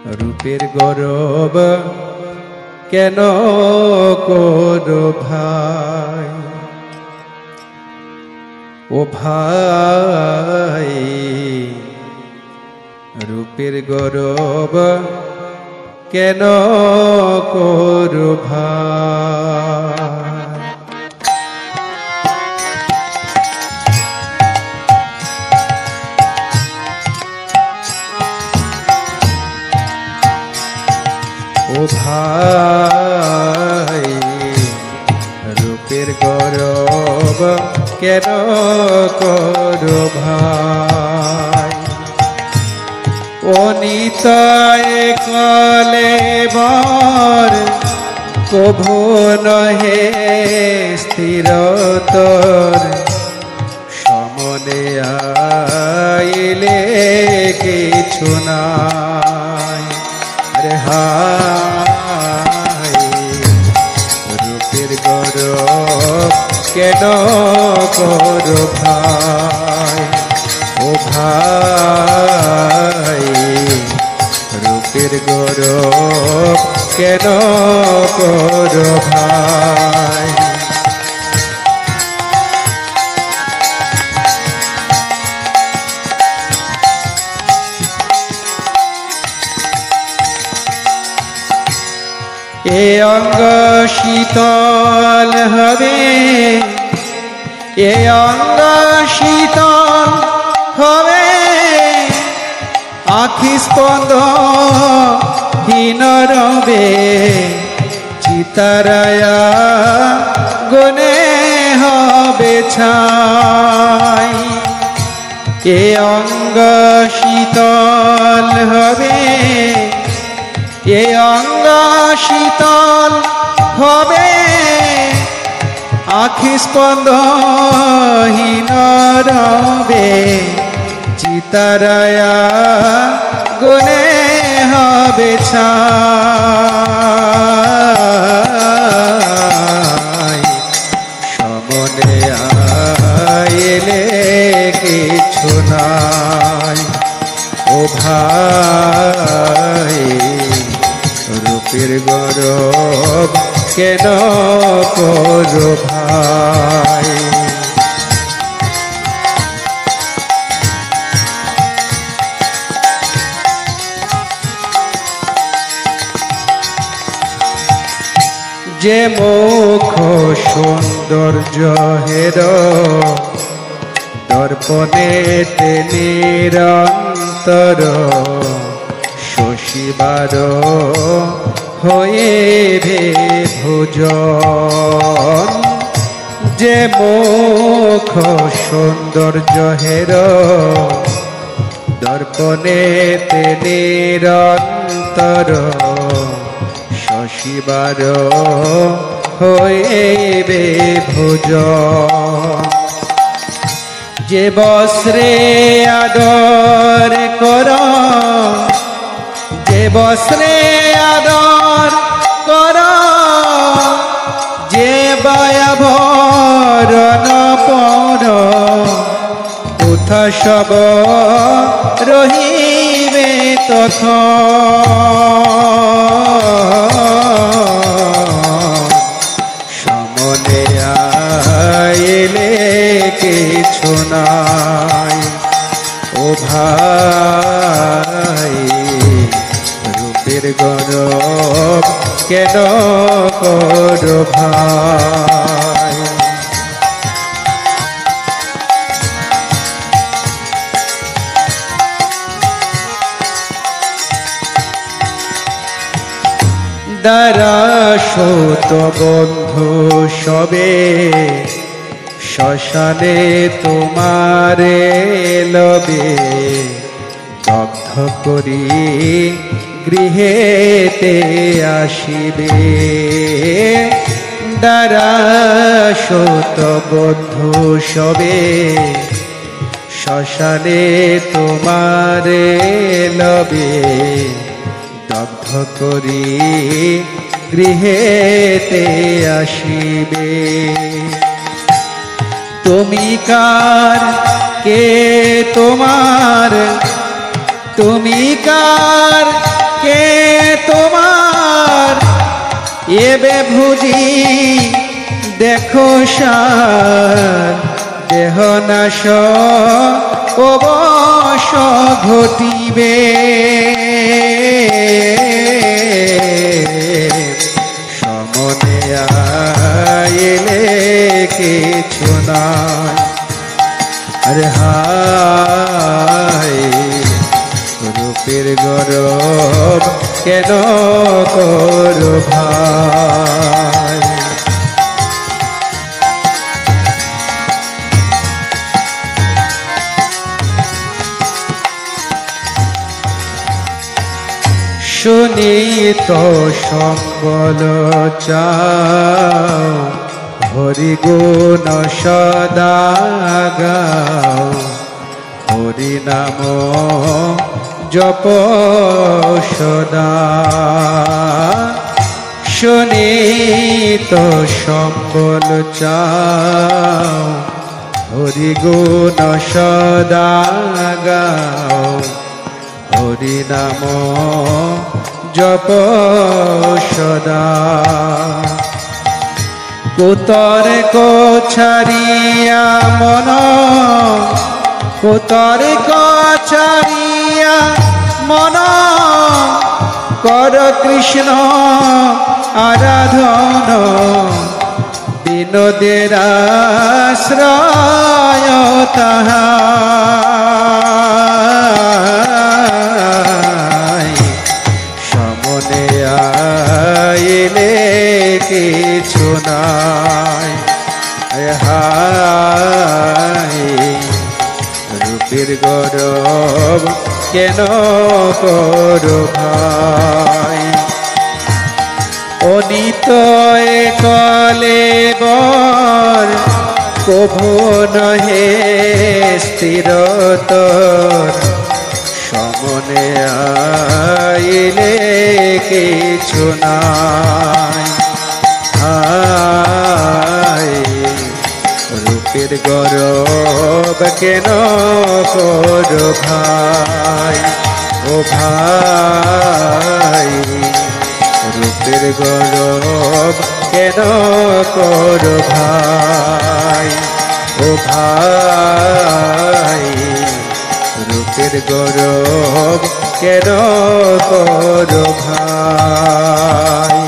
রূপের গৌরব কেন করো ভাই, ও ভাই রূপের গৌরব কেন করো ভাই। ও ভাই রূপের গৌরব কেন করো ভাই, অনিতায় কলে বর কভু নহে স্থিরতর, সমনে আইলে কিছু নাই রে হায়। রূপের গৌরব কেন করো ভাই, ও ভাই রূপের গৌরব কেন করো ভাই। এ অঙ্গ শীতল হবে, এ অঙ্গ শীতল হবে, আখি স্পন্দহীন রবে, চিতারায়া গুণে হবে ছাই। এ অঙ্গ শীতল হবে, এ অঙ্গ শীতল হবে, আখি স্পন্দহীন রবে, চিতারায়া গুণে হবে ছাই। সমনে আইলে কিছু নাই, ও ভাই রূপের গৌরব কেন করো ভাই। যে মুখ সৌন্দর্য হের দর্পণেতে নিরন্তর, শশীবার হয়ে ভোজন। যে মুখ সৌন্দর্য হের দর্পণেতে নিরন্তর, শশীবার হয়ে ভোজন। যে বস্ত্রে আদর কর, যে বস্ত্রে আদর কর, যে বায়াভরণ পর, কোথা সব রহিবে তখন। সমনে আইলে কিছু নাই, ও ভাই রূপের গৌরব কেন করো ভাই। দারাসত বন্ধু সবে, শ্মশানে তোমারে লবে, দগ্ধ করি গৃহেতে আসিবে। দারাসত বন্ধু সবে, শ্মশানে তোমারে লবে, দগ্ধ করি গৃহেতে আসিবে। তুমি কার কে তোমার, তুমি কার কে দেবে ভুজি দেখো সার দেহ নাশ অবশ ঘটিবে সমনে আইলে কিছু নাই আরে হায় রূপের গরব কেন করো ভাই শুনি তো সম্বল চাও হরি গুণ সদা গাও হরি নাম জপ সদা শুনি তো সম্বল চাও হরি গুণ সদা গাও হরি নাম জপ সদা কুতর্ক ছাড়িয়া মন কুতর্ক ছাড়িয়া মন কর কৃষ্ণ আরাধন বিনোদের আশ্রয় তাহা সমনে আইলে কিছু নাই হায় রূপের গৌরব কেন করো ভাই অনিত কলে বর কভু নহে স্থিরতর সমনে আইলে কিছু নাই হায় রূপের গৌরব কেন করো ভাই ও ভাই রূপের গৌরব কেন করো ভাই ও ভাই রূপের গৌরব কেন করো ভাই